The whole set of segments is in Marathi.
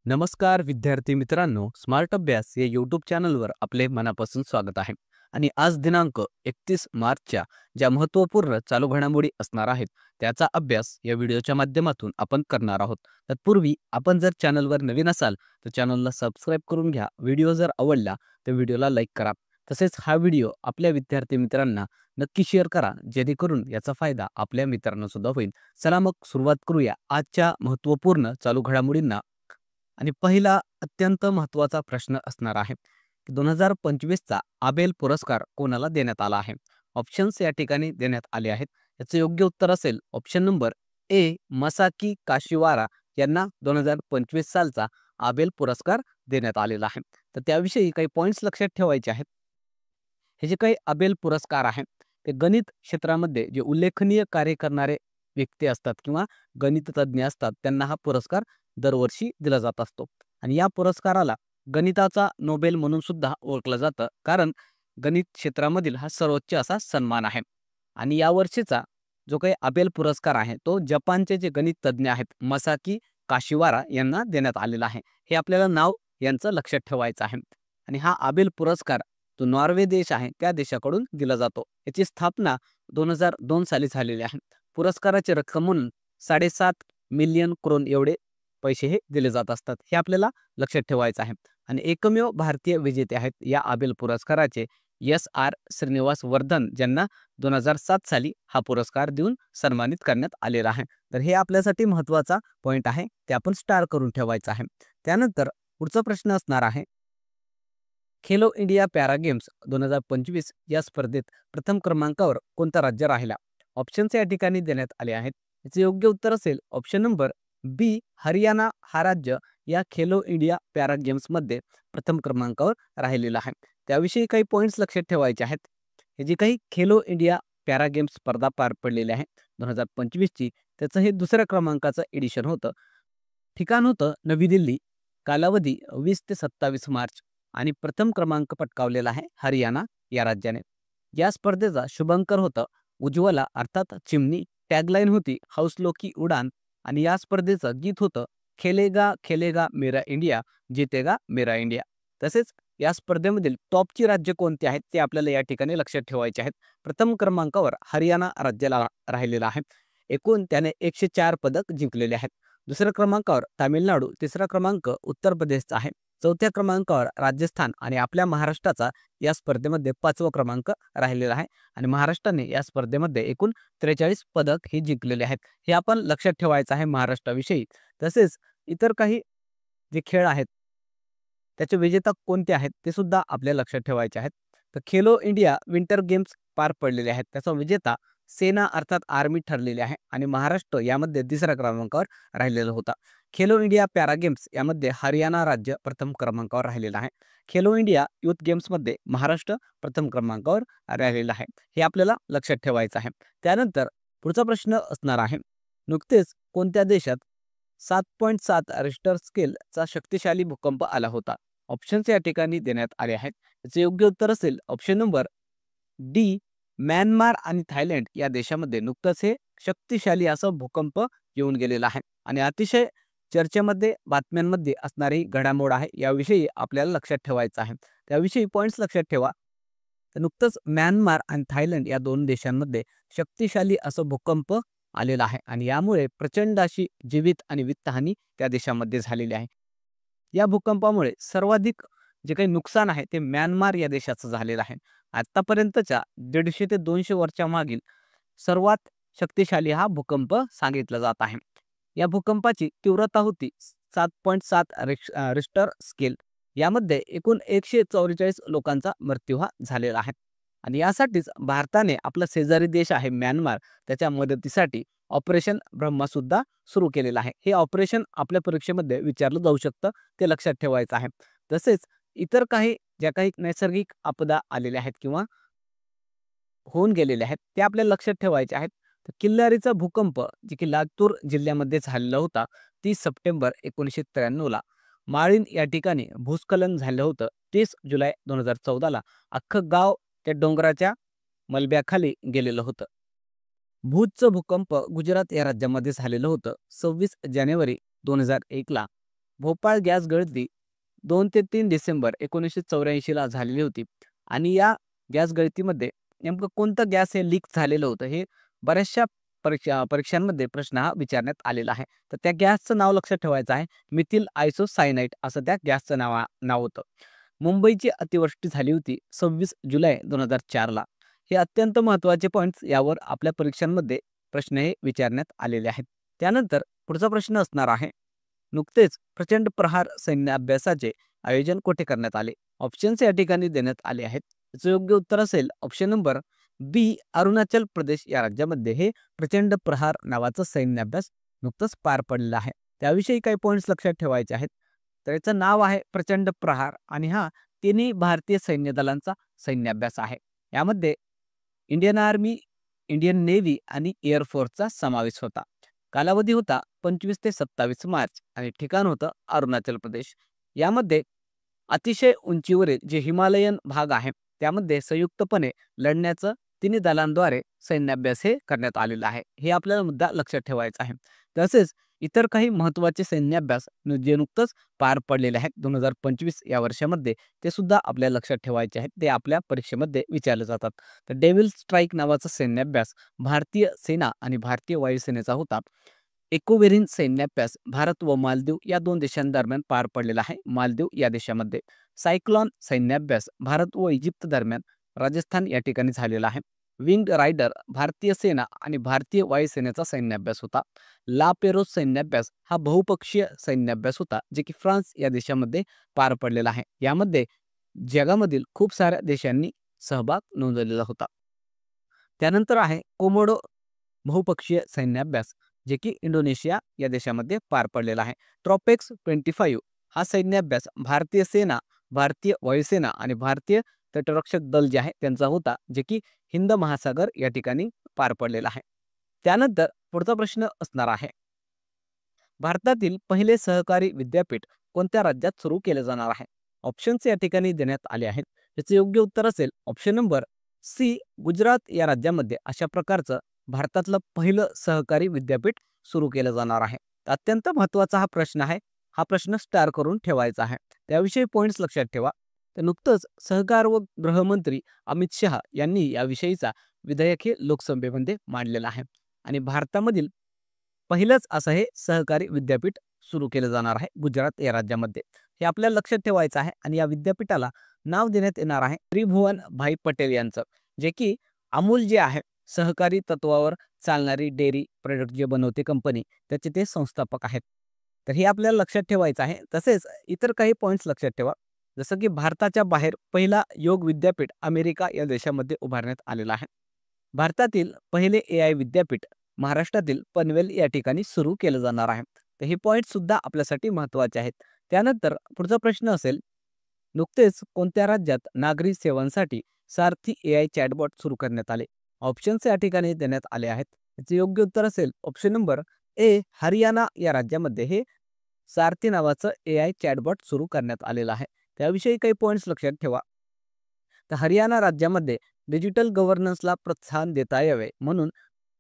नमस्कार विद्यार्थी मित्रांनो, स्मार्ट अभ्यास या यूट्यूब चॅनलवर आपले मनापासून स्वागत आहे. आणि आज दिनांक 31 मार्चच्या ज्या महत्त्वपूर्ण चालू घडामोडी असणार आहेत त्याचा अभ्यास या व्हिडिओच्या माध्यमातून आपण करणार आहोत. तत्पूर्वी आपण जर चॅनलवर नवीन असाल तर चॅनलला सबस्क्राईब करून घ्या. व्हिडिओ जर आवडला तर व्हिडिओला लाईक करा. तसेच हा व्हिडिओ आपल्या विद्यार्थी मित्रांना नक्की शेअर करा, जेणेकरून याचा फायदा आपल्या मित्रांना सुद्धा होईल. चला मग सुरुवात करूया आजच्या महत्त्वपूर्ण चालू घडामोडींना. आणि पहिला अत्यंत महत्त्वाचा प्रश्न असणार आहे की 2025चा आबेल पुरस्कार कोणाला देण्यात आला आहे. ऑप्शन्स या ठिकाणी देण्यात आले आहेत. याचे योग्य उत्तर असेल ऑप्शन नंबर ए, मसाकी काशिवारा यांना 2025 सालचा आबेल पुरस्कार देण्यात आलेला आहे. तर त्याविषयी काही पॉईंट्स लक्षात ठेवायचे आहेत. हे जे काही आबेल पुरस्कार आहेत ते गणित क्षेत्रामध्ये जे उल्लेखनीय कार्य करणारे व्यक्ती असतात किंवा गणित तज्ज्ञ असतात त्यांना हा पुरस्कार दरवर्षी दिला जात असतो. आणि या पुरस्काराला गणिताचा नोबेल म्हणून सुद्धा ओळखलं जातं, कारण गणित क्षेत्रामधील हा सर्वोच्च असा सन्मान आहे. आणि या वर्षीचा जो काही आबेल पुरस्कार आहे तो जपानचे जे गणित तज्ज्ञ आहेत मसाकी काशिवारा यांना देण्यात आलेला आहे. हे आपल्याला नाव यांचं लक्षात ठेवायचं आहे. आणि हा आबेल पुरस्कार जो नॉर्वे देश आहे त्या देशाकडून दिला जातो. याची स्थापना 2002 साली झालेली आहे. पुरस्काराची रक्कम म्हणून 7.5 मिलियन क्रोन एवढे पैसे हे दिले जात असतात. हे आपल्याला लक्षात ठेवायचं आहे. आणि एकमेव भारतीय विजेते आहेत या आबेल पुरस्काराचे S.R. श्रीनिवास वर्धन, ज्यांना 2007 साली हा पुरस्कार देऊन सन्मानित करण्यात आलेला आहे. तर हे आपल्यासाठी महत्त्वाचा पॉईंट आहे, ते आपण स्टार करून ठेवायचं आहे. त्यानंतर पुढचा प्रश्न असणार आहे, खेलो इंडिया पॅरा गेम्स 2025 या स्पर्धेत प्रथम क्रमांकावर कोणतं राज्य राहिला. ऑप्शन्स या ठिकाणी देण्यात आले आहेत. याचे योग्य उत्तर असेल ऑप्शन नंबर बी, हरियाणा हा राज्य या खेलो इंडिया पॅरा गेम्समध्ये प्रथम क्रमांकावर राहिलेला आहे. त्याविषयी काही पॉईंट्स लक्षात ठेवायचे आहेत. हे जे काही खेलो इंडिया पॅरा गेम्स स्पर्धा पार पडलेली आहे 2025ची, त्याचं हे दुसऱ्या क्रमांकाचं एडिशन होतं. ठिकाण होतं नवी दिल्ली. कालावधी 20 ते 27 मार्च. आणि प्रथम क्रमांक पटकावलेला आहे हरियाणा या राज्याने. या स्पर्धेचा शुभंकर होतं उज्ज्वला अर्थात चिमणी. टॅगलाईन होती हौसलो की उडान. आणि या स्पर्धेचं गीत होतं खेलेगा खेलेगा मेरा इंडिया, जीतेगा मेरा इंडिया. तसेच या स्पर्धेमधील टॉपची राज्य कोणती आहेत ते आपल्याला या ठिकाणी लक्षात ठेवायचे आहेत. प्रथम क्रमांकावर हरियाणा राज्याला राहिलेला आहे. एकूण त्याने 104 पदक जिंकलेले आहेत. दुसऱ्या क्रमांकावर तामिळनाडू, तिसरा क्रमांक उत्तर प्रदेशचा आहे, चौथ्या क्रमांकावर राजस्थान आणि आपल्या महाराष्ट्राचा या स्पर्धेमध्ये 5वा क्रमांक राहिलेला आहे. आणि महाराष्ट्राने या स्पर्धेमध्ये एकूण 43 पदक हे जिंकलेले आहेत. हे आपण लक्षात ठेवायचं आहे महाराष्ट्राविषयी. तसेच इतर काही जे खेळ आहेत त्याचे विजेता कोणते आहेत ते सुद्धा आपल्याला लक्षात ठेवायचे आहेत. तर खेलो इंडिया विंटर गेम्स पार पडलेले आहेत, त्याचा विजेता सेना अर्थात आर्मी ठरलेली आहे. आणि महाराष्ट्र यामध्ये तिसऱ्या क्रमांकावर राहिलेला होता. खेलो इंडिया पॅरा गेम्स यामध्ये हरियाणा राज्य प्रथम क्रमांकावर राहिलेला आहे. खेलो इंडिया युथ गेम्समध्ये महाराष्ट्र प्रथम क्रमांकावर राहिलेला आहे. हे आपल्याला लक्षात ठेवायचं आहे. त्यानंतर पुढचा प्रश्न असणार आहे, नुकतेच कोणत्या देशात 7.7 रिश्टर स्केलचा शक्तिशाली भूकंप आला होता. ऑप्शन्स या ठिकाणी देण्यात आले आहेत. याचे योग्य उत्तर असेल ऑप्शन नंबर डी, म्यानमार आणि थायलंड या देशामध्ये नुकतंच हे शक्तिशाली असं भूकंप येऊन गेलेला आहे. आणि अतिशय चर्चेमध्ये बातम्यांमध्ये असणारी घडामोड आहे, याविषयी आपल्याला लक्षात ठेवायचं आहे. त्याविषयी पॉईंट्स लक्षात ठेवा. तर नुकतंच म्यानमार आणि थायलंड या दोन देशांमध्ये शक्तिशाली असं भूकंप आलेला आहे. आणि यामुळे प्रचंड अशी जीवित आणि वित्तहानी त्या देशामध्ये झालेली आहे. या भूकंपामुळे सर्वाधिक जे काही नुकसान आहे ते म्यानमार या देशाचं झालेलं आहे. आतापर्यंतच्या 150 ते 200 वर्षा मागील सर्वात शक्तिशाली हा भूकंप सांगितला जात आहे. या भूकंपाची तीव्रता होती 7.7 रिश्टर स्केल. यामध्ये एकूण 144 लोकांचा मृत्यू हा झालेला आहे. आणि यासाठीच भारताने आपला शेजारी देश आहे म्यानमार त्याच्या मदतीसाठी ऑपरेशन ब्रह्मा सुद्धा सुरू केलेलं आहे. हे ऑपरेशन आपल्या परीक्षेमध्ये विचारलं जाऊ शकतं, ते लक्षात ठेवायचं आहे. तसेच इतर काही ज्या काही नैसर्गिक आपदा आलेल्या आहेत किंवा होऊन गेलेले आहेत ते आपल्याला लक्षात ठेवायचे आहेत. तर किल्लारीचा भूकंप जे की लातूर जिल्ह्यामध्ये झालेला होता 30 सप्टेंबर 1993 ला. माळीण या ठिकाणी भूस्खलन झालं होतं 30 जुलै 2014 ला. अख्खं गाव त्या डोंगराच्या मलब्याखाली गेलेलं होतं. भूजचं भूकंप गुजरात या राज्यामध्ये झालेलं होतं 26 जानेवारी 2001 ला. भोपाळ गॅस गळती 2 ते 3 डिसेंबर 1984 ला झालेली होती आणि या गॅस गळतीमध्ये नेमकं कोणतं गॅस हे लीक झालेलं होतं हे बऱ्याचशा परीक्षांमध्ये प्रश्न हा विचारण्यात आलेला आहे. तर त्या गॅसचं नाव लक्षात ठेवायचं आहे. मिथिल आयसोसायनाइड असं त्या गॅसचं नाव होतं. मुंबईची अतिवृष्टी झाली होती 26 जुलै 2004 ला. हे अत्यंत महत्त्वाचे पॉइंट्स यावर आपल्या परीक्षांमध्ये प्रश्न हे विचारण्यात आलेले आहेत. त्यानंतर पुढचा प्रश्न असणार आहे. नुकतेच प्रचंड प्रहार सैन्य अभ्यासाचे आयोजन कुठे करण्यात आले? ऑप्शन्स या ठिकाणी देण्यात आले आहेत. याचं योग्य उत्तर असेल ऑप्शन नंबर बी, अरुणाचल प्रदेश या राज्यामध्ये हे प्रचंड प्रहार नावाचा सैन्य अभ्यास नुकतंच पार पडलेला आहे. त्याविषयी काही पॉइंट्स लक्षात ठेवायचे आहेत. तर याचं नाव आहे प्रचंड प्रहार आणि हा तिन्ही भारतीय सैन्य दलांचा सैन्य अभ्यास आहे. यामध्ये इंडियन आर्मी, इंडियन नेव्ही आणि एअरफोर्सचा समावेश होता. कालावधी होता 25 ते 27 मार्च आणि ठिकाण होतं अरुणाचल प्रदेश. यामध्ये अतिशय उंचीवरील जे हिमालयन भाग आहे त्यामध्ये संयुक्तपणे लढण्याचं तिन्ही दलांद्वारे सैन्याभ्यास हे करण्यात आलेला आहे. हे आपल्याला मुद्दा लक्षात ठेवायचा आहे. तसेच इतर काही महत्त्वाचे सैन्याभ्यास जे नुकतंच पार पडलेले आहेत 2025 या वर्षामध्ये ते सुद्धा आपल्याला लक्षात ठेवायचे आहेत. ते आपल्या परीक्षेमध्ये विचारले जातात. तर डेव्हिल स्ट्राईक नावाचा सैन्याभ्यास भारतीय सेना आणि भारतीय वायुसेनेचा होता. एकोवेरिन सैन्याभ्यास भारत व मालदीव या 2 देशांदरम्यान पार पडलेला आहे. मालदीव या देशामध्ये. सायक्लॉन सैन्याभ्यास भारत व इजिप्त दरम्यान राजस्थान या ठिकाणी झालेला आहे. विंग रायडर भारतीय सेना आणि भारतीय वायुसेनेचा सैन्याभ्यास होता. ला पेरोज सैन्याभ्यास हा बहुपक्षीय सैन्याभ्यास होता जे की फ्रान्स या देशामध्ये पार पडलेला आहे. यामध्ये जगामधील खूप साऱ्या देशांनी सहभाग नोंदवलेला होता. त्यानंतर आहे कोमोडो बहुपक्षीय सैन्याभ्यास जे की इंडोनेशिया या देशामध्ये पार पडलेला आहे. ट्रॉपेक्स 25 हा सैन्याभ्यास भारतीय सेना, भारतीय वायुसेना आणि भारतीय तटरक्षक दल जे आहे त्यांचा होता जे की हिंद महासागर या ठिकाणी पार पडलेला आहे. त्यानंतर पुढचा प्रश्न असणार आहे. भारतातील पहिले सहकारी विद्यापीठ कोणत्या राज्यात सुरू केले जाणार आहे? ऑप्शन्स या ठिकाणी देण्यात आले आहेत. याचे योग्य उत्तर असेल ऑप्शन नंबर सी, गुजरात या राज्यामध्ये अशा प्रकारचं भारतातलं पहिलं सहकारी विद्यापीठ सुरू केलं जाणार आहे. अत्यंत महत्त्वाचा हा प्रश्न आहे. हा प्रश्न स्टार करून ठेवायचा आहे. त्याविषयी पॉइंट्स लक्षात ठेवा. तर नुकतंच सहकार व गृहमंत्री अमित शहा यांनी याविषयीचा विधेयक हे लोकसभेमध्ये मांडलेलं आहे आणि भारतामधील पहिलंच असं हे सहकारी विद्यापीठ सुरू केलं जाणार आहे गुजरात या राज्यामध्ये. हे आपल्याला लक्षात ठेवायचं आहे आणि या विद्यापीठाला नाव देण्यात येणार आहे त्रिभुवन भाई पटेल यांचं, जे की अमूल जे आहे सहकारी तत्वावर चालणारी डेअरी प्रोडक्ट जे बनवते कंपनी त्याचे ते संस्थापक आहेत. तर हे आपल्याला लक्षात ठेवायचं आहे. तसेच इतर काही पॉइंट्स लक्षात ठेवा. जसं की भारताच्या बाहेर पहिला योग विद्यापीठ अमेरिका या देशामध्ये उभारण्यात आलेला आहे. भारतातील पहिले AI विद्यापीठ महाराष्ट्रातील पनवेल या ठिकाणी सुरू केलं जाणार आहे. तर हे पॉइंट सुद्धा आपल्यासाठी महत्त्वाचे आहेत. त्यानंतर पुढचा प्रश्न असेल, नुकतेच कोणत्या राज्यात नागरी सेवांसाठी सारथी AI चॅटबॉट सुरू करण्यात आले? ऑप्शन्स या ठिकाणी देण्यात आले आहेत. याचे योग्य उत्तर असेल ऑप्शन नंबर ए, हरियाणा या राज्यामध्ये हे सारथी नावाचं AI चॅटबॉट सुरू करण्यात आलेलं आहे. त्याविषयी काही पॉइंट्स लक्षात ठेवा. तर हरियाणा राज्यामध्ये डिजिटल गव्हर्नन्सला प्रोत्साहन देता यावे म्हणून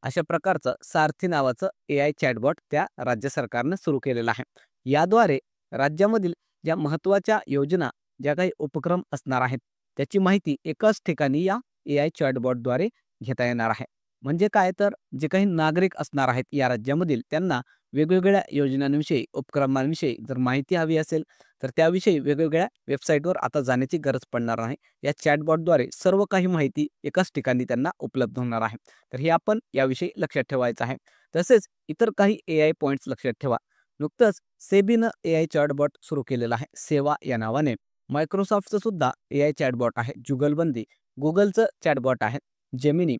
अशा प्रकारचं सारथी नावाचं AI चॅटबॉट त्या राज्य सरकारनं सुरू केलेलं आहे. याद्वारे राज्यामधील ज्या महत्त्वाच्या योजना, ज्या काही उपक्रम असणार आहेत त्याची माहिती एकाच ठिकाणी या AI चॅटबॉटद्वारे घेता येणार आहे. म्हणजे काय, तर जे काही नागरिक असणार आहेत या राज्यामधील त्यांना वेगवेगळ्या योजनांविषयी, उपक्रमांविषयी जर माहिती हवी असेल तर त्याविषयी वेगवेगळ्या वेबसाईटवर आता जाण्याची गरज पडणार नाही. या चॅटबॉटद्वारे सर्व काही माहिती एकाच ठिकाणी त्यांना उपलब्ध होणार आहे. तर हे आपण याविषयी लक्षात ठेवायचं आहे. तसेच इतर काही AI पॉइंट्स लक्षात ठेवा. नुकतंच सेबीनं AI चॅटबॉट सुरू केलेला आहे सेवा या नावाने. मायक्रोसॉफ्टचं सुद्धा AI चॅटबॉट आहे जुगलबंदी. गुगलचं चॅटबॉट आहे जेमिनी.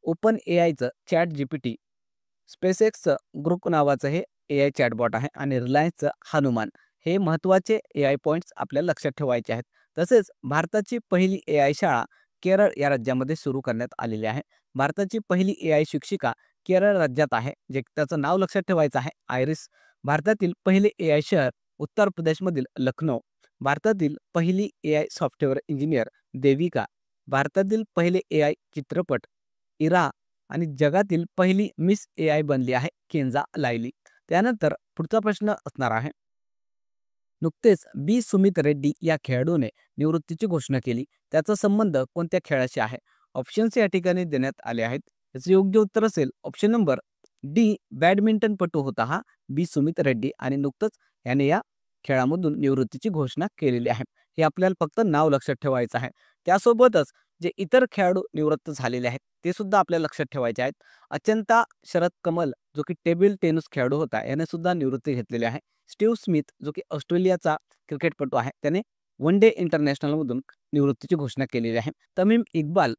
ओपन AIचं चॅट GPT. स्पेसएक्सचं ग्रुप नावाचं हे AI चॅटबॉट आहे आणि रिलायन्सचं हनुमान. हे महत्त्वाचे AI पॉइंट्स आपल्याला लक्षात ठेवायचे आहेत. तसेच भारताची पहिली AI शाळा केरळ या राज्यामध्ये सुरू करण्यात आलेली आहे. भारताची पहिली AI शिक्षिका केरळ राज्यात आहे, जे त्याचं नाव लक्षात ठेवायचं आहे आयरिस. भारतातील पहिले AI शहर उत्तर प्रदेशमधील लखनौ. भारतातील पहिली AI सॉफ्टवेअर इंजिनियर देविका. भारतातील पहिले AI चित्रपट इरा आणि जगातील पहिली मिस AI बनली आहे केंजा लायली. त्यानंतर पुढचा प्रश्न असणार आहे. नुकतेच बी सुमित रेड्डी या खेळाडूने निवृत्तीची घोषणा केली. त्याचा संबंध कोणत्या खेळाशी आहे? ऑप्शन्स या ठिकाणी देण्यात आले आहेत. याचं योग्य उत्तर असेल ऑप्शन नंबर डी, बॅडमिंटनपटू होता हा बी सुमित रेड्डी आणि नुकतंच याने या खेळामधून निवृत्तीची घोषणा केलेली आहे. हे आपल्याला फक्त नाव लक्षात ठेवायचं आहे. त्यासोबतच जे इतर खेळाडू निवृत्त झालेले आहेत ते सुद्धा आपल्याला लक्षात ठेवायचे आहेत. अचंता शरद कमल जो की टेबल टेनिस खेळाडू होता याने सुद्धा निवृत्ती घेतलेली आहे. स्टीव्ह स्मिथ जो की ऑस्ट्रेलियाचा क्रिकेटपटू आहे त्याने वन डे इंटरनॅशनलमधून निवृत्तीची घोषणा केलेली आहे. तमीम इक्बाल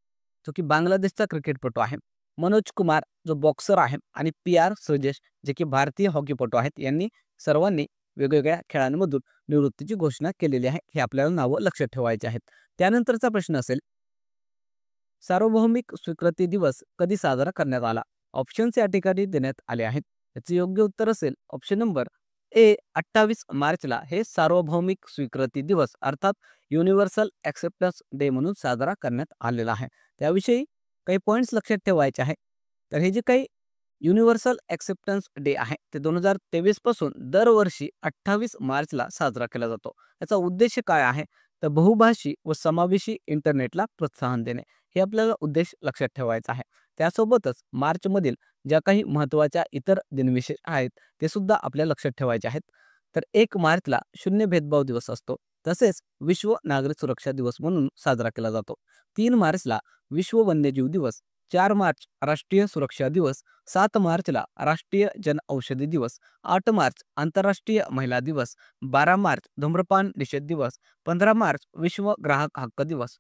जो की बांगलादेशचा क्रिकेटपटू आहे. मनोज कुमार जो बॉक्सर आहे आणि पी.आर. श्रीजेश जे की भारतीय हॉकीपटू आहेत यांनी सर्वांनी वेगवेगळ्या खेळांमधून निवृत्तीची घोषणा केलेली आहे. हे आपल्याला नावं लक्षात ठेवायचे आहेत. त्यानंतरचा प्रश्न असेल सार्वभौमिक स्वीकृती दिवस कधी साजरा करण्यात आला? ऑप्शन्स या ठिकाणी देण्यात आले आहेत. याचे योग्य उत्तर असेल ऑप्शन नंबर ए, 28 मार्चला हे सार्वभौमिक स्वीकृती दिवस अर्थात युनिव्हर्सल ॲक्सेप्टन्स डे म्हणून साजरा करण्यात आलेला आहे. त्याविषयी काही पॉईंट्स लक्षात ठेवायचे आहे. तर हे जे काही युनिव्हर्सल ॲक्सेप्टन्स डे आहे ते 2023 पासून दरवर्षी 28 मार्चला साजरा केला जातो. याचा उद्देश काय आहे? तर बहुभाषी व समावेशी इंटरनेटला प्रोत्साहन देणे हे आपल्याला उद्देश लक्षात ठेवायचा आहे. त्यासोबतच मार्चमधील ज्या काही महत्त्वाच्या इतर दिनविशेष आहेत ते सुद्धा आपल्याला लक्षात ठेवायचे आहेत. तर 1 मार्चला शून्य भेदभाव दिवस असतो. तसेच विश्व नागरिक सुरक्षा दिवस म्हणून साजरा केला जातो. 3 मार्चला विश्व वन्यजीव दिवस, 4 मार्च राष्ट्रीय सुरक्षा दिवस, 7 मार्चला राष्ट्रीय जन औषधी दिवस, 8 मार्च आंतरराष्ट्रीय महिला दिवस, 12 मार्च धूम्रपान निषेध दिवस, 15 मार्च विश्व ग्राहक हक्क दिवस,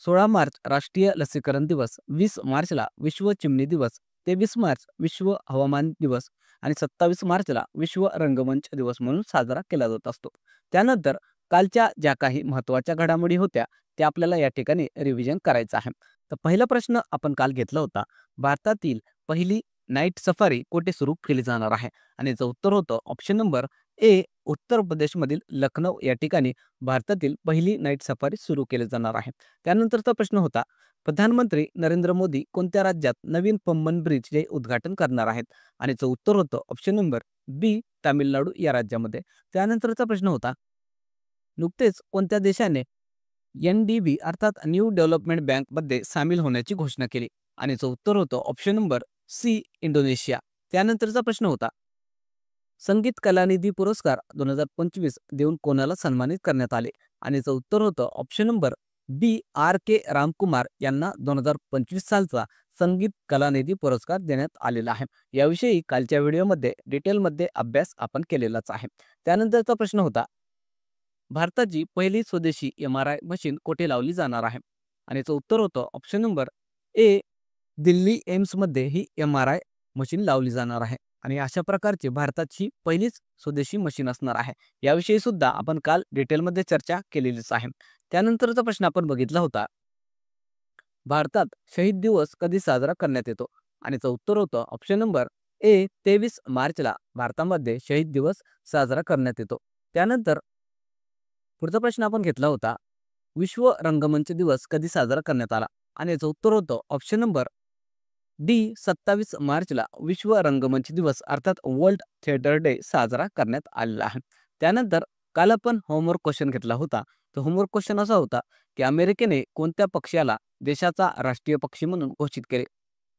16 मार्च राष्ट्रीय लसीकरण दिवस, 20 मार्चला विश्व चिमणी दिवस, 23 मार्च विश्व हवामान दिवस आणि 27 मार्चला विश्व रंगमंच दिवस म्हणून साजरा केला जात असतो. त्यानंतर कालच्या ज्या काही महत्त्वाच्या घडामोडी होत्या त्या आपल्याला या ठिकाणी रिव्हिजन करायचं आहे. तर पहिला प्रश्न आपण काल घेतला होता, भारतातील पहिली नाईट सफारी कुठे सुरू केली जाणार आहे? आणि याचं उत्तर होतं ऑप्शन नंबर ए, उत्तर प्रदेशमधील लखनौ या ठिकाणी भारतातील पहिली नाईट सफारी सुरू केली जाणार आहे. त्यानंतरचा प्रश्न होता, प्रधानमंत्री नरेंद्र मोदी कोणत्या राज्यात नवीन पंबन ब्रिजचे उद्घाटन करणार आहेत? आणि याचं उत्तर होतं ऑप्शन नंबर बी, तामिळनाडू या राज्यामध्ये. त्यानंतरचा प्रश्न होता, नुकतेच कोणत्या देशाने NDB अर्थात न्यू डेव्हलपमेंट बँकमध्ये सामील होण्याची घोषणा केली? आणि याचं उत्तर होतं ऑप्शन नंबर सी, इंडोनेशिया. त्यानंतरचा प्रश्न होता, संगीत कलानिधी पुरस्कार 2025 देऊन कोणाला सन्मानित करण्यात आले? आणि याचं उत्तर होतं ऑप्शन नंबर बी, R.K. रामकुमार यांना 2025 सालचा संगीत कलानिधी पुरस्कार देण्यात आलेला आहे. याविषयी कालच्या व्हिडिओमध्ये डिटेलमध्ये अभ्यास आपण केलेलाच आहे. त्यानंतरचा प्रश्न होता, भारताची पहिली स्वदेशी MRI मशीन कुठे लावली जाणार आहे? आणि याचं उत्तर होतं ऑप्शन नंबर ए, दिल्ली एम्समध्ये ही MRI मशीन लावली जाणार आहे. आणि अशा प्रकारची भारताची पहिलीच स्वदेशी मशीन असणार आहे. याविषयी सुद्धा आपण काल डिटेलमध्ये चर्चा केलेलीच आहे. त्यानंतरचा प्रश्न आपण बघितला होता, भारतात शहीद दिवस कधी साजरा करण्यात येतो? आणि याचं उत्तर होतं ऑप्शन नंबर ए, 23 मार्चला भारतामध्ये शहीद दिवस साजरा करण्यात येतो. त्यानंतर पुढचा प्रश्न आपण घेतला होता, विश्व रंगमंच दिवस कधी साजरा करण्यात आला? आणि याचं उत्तर होतं ऑप्शन नंबर डी, 27 मार्चला विश्व रंगमंच दिवस अर्थात वर्ल्ड थिएटर डे साजरा करण्यात आलेला आहे. त्यानंतर काल आपण होमवर्क क्वेश्चन घेतला होता. तर होमवर्क क्वेश्चन असा होता की अमेरिकेने कोणत्या पक्षाला देशाचा राष्ट्रीय पक्षी म्हणून घोषित केले?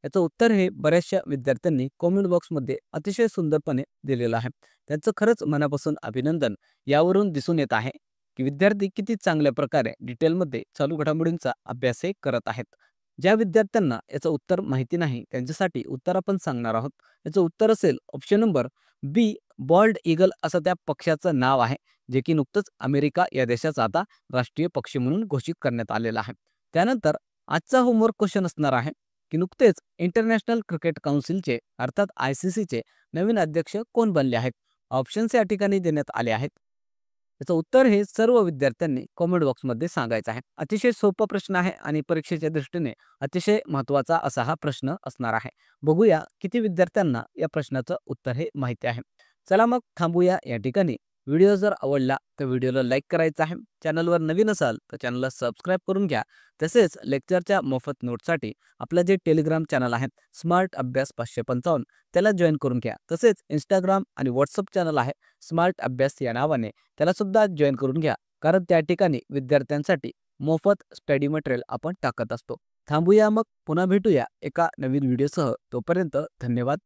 याचं उत्तर हे बऱ्याचशा विद्यार्थ्यांनी कॉमेंट बॉक्समध्ये अतिशय सुंदरपणे दिलेलं आहे. त्यांचं खरंच मनापासून अभिनंदन. यावरून दिसून येत आहे की विद्यार्थी किती चांगल्या प्रकारे डिटेलमध्ये चालू घडामोडींचा अभ्यासही करत आहेत. ज्या विद्यार्थ्यांना याचं उत्तर माहिती नाही त्यांच्यासाठी उत्तर आपण सांगणार आहोत. याचं उत्तर असेल ऑप्शन नंबर बी, बॉल्ड ईगल असं त्या पक्षाचं नाव आहे, जे की नुकतंच अमेरिका या देशाचा आता राष्ट्रीय पक्षी म्हणून घोषित करण्यात आलेला आहे. त्यानंतर आजचा होमवर्क क्वेश्चन असणार आहे की नुकतेच इंटरनॅशनल क्रिकेट काउन्सिलचे अर्थात ICCचे नवीन अध्यक्ष कोण बनले आहेत? ऑप्शन्स या ठिकाणी देण्यात आले आहेत. याचं उत्तर हे सर्व विद्यार्थ्यांनी कॉमेंट बॉक्समध्ये सांगायचं आहे. अतिशय सोपा प्रश्न आहे आणि परीक्षेच्या दृष्टीने अतिशय महत्त्वाचा असा हा प्रश्न असणार आहे. बघूया किती विद्यार्थ्यांना या प्रश्नाचं उत्तर हे माहिती आहे. चला मग थांबूया या ठिकाणी. व्हिडिओ जर आवडला तर व्हिडिओला लाईक करायचा आहे. चॅनलवर नवीन असाल तर चॅनलला सबस्क्राईब करून घ्या. तसेच लेक्चरच्या मोफत नोट्ससाठी आपलं जे टेलिग्राम चॅनल आहे स्मार्ट अभ्यास 555 त्याला जॉईन करून घ्या. तसेच इंस्टाग्राम आणि व्हॉट्सअप चॅनल आहे स्मार्ट अभ्यास या नावाने, त्याला सुद्धा जॉईन करून घ्या. कारण त्या ठिकाणी विद्यार्थ्यांसाठी मोफत स्टडी मटेरियल आपण टाकत असतो. थांबूया मग पुन्हा भेटूया एका नवीन व्हिडिओसह. तोपर्यंत धन्यवाद.